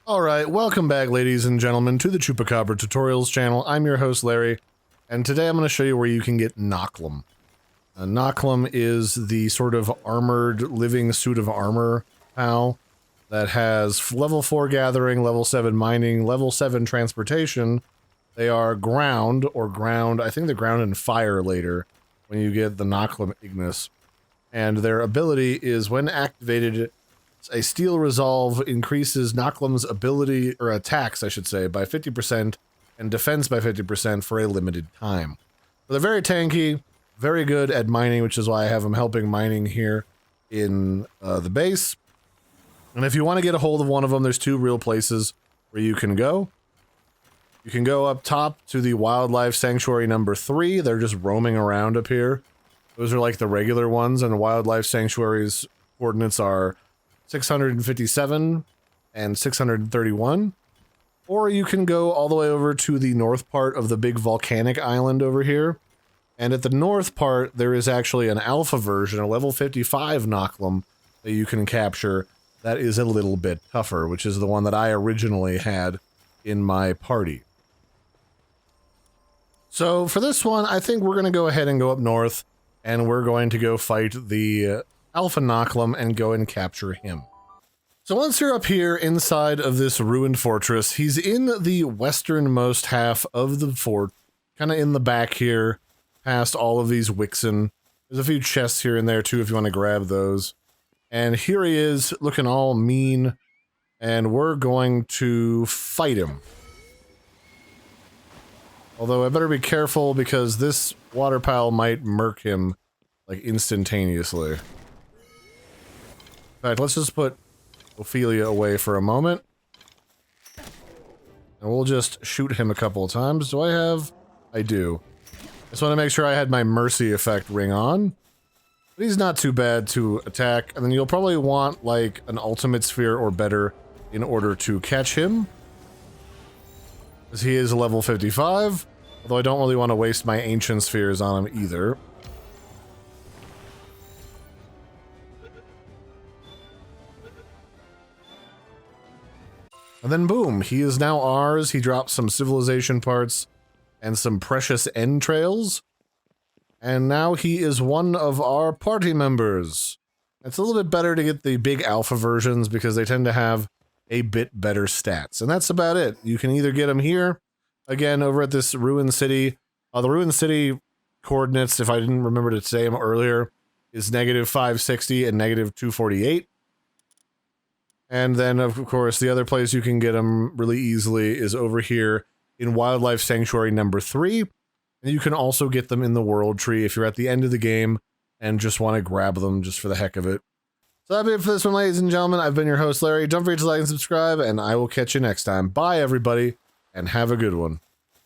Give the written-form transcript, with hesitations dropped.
Alright, welcome back ladies and gentlemen to the Chupacabra Tutorials channel. I'm your host Larry, and today I'm going to show you where you can get Knocklem. Knocklem is the sort of armored living suit of armor pal that has level 4 gathering, level 7 mining, level 7 transportation. They are ground, I think they're ground and fire later when you get the Knocklem Ignis. And their ability is when activated, a Steel Resolve increases Knocklem's ability, or attacks, I should say, by 50% and defense by 50% for a limited time. So they're very tanky, very good at mining, which is why I have them helping mining here in the base. And if you want to get a hold of one of them, there's two real places where you can go. You can go up top to the Wildlife Sanctuary number 3. They're just roaming around up here. Those are like the regular ones, and the Wildlife Sanctuary's coordinates are 657 and 631. Or you can go all the way over to the north part of the big volcanic island over here. And at the north part, there is actually an alpha version, a level 55 Knocklem, that you can capture that is a little bit tougher, which is the one that I originally had in my party. So for this one, I think we're going to go ahead and go up north, and we're going to go fight the Alpha Knocklem and go and capture him. So once you're up here inside of this ruined fortress, he's in the westernmost half of the fort, kind of in the back here, past all of these Wixen. There's a few chests here and there too if you want to grab those. And here he is, looking all mean, and we're going to fight him. Although I better be careful because this water pile might murk him, like, instantaneously. In fact, let's just put Ophelia away for a moment. And we'll just shoot him a couple of times. Do I have? I do. I just want to make sure I had my mercy effect ring on. But he's not too bad to attack. And then you'll probably want, like, an ultimate sphere or better in order to catch him. Because he is level 55. Although I don't really want to waste my ancient spheres on him either. And then boom, he is now ours. He drops some civilization parts and some precious entrails. And now he is one of our party members. It's a little bit better to get the big alpha versions because they tend to have a bit better stats. And that's about it. You can either get him here, again, over at this ruined city. The ruined city coordinates, if I didn't remember to say them earlier, is negative 560 and negative 248. And then, of course, the other place you can get them really easily is over here in Wildlife Sanctuary number 3. And you can also get them in the World Tree if you're at the end of the game and just want to grab them just for the heck of it. So that'll be it for this one, ladies and gentlemen. I've been your host, Larry. Don't forget to like and subscribe, and I will catch you next time. Bye, everybody, and have a good one.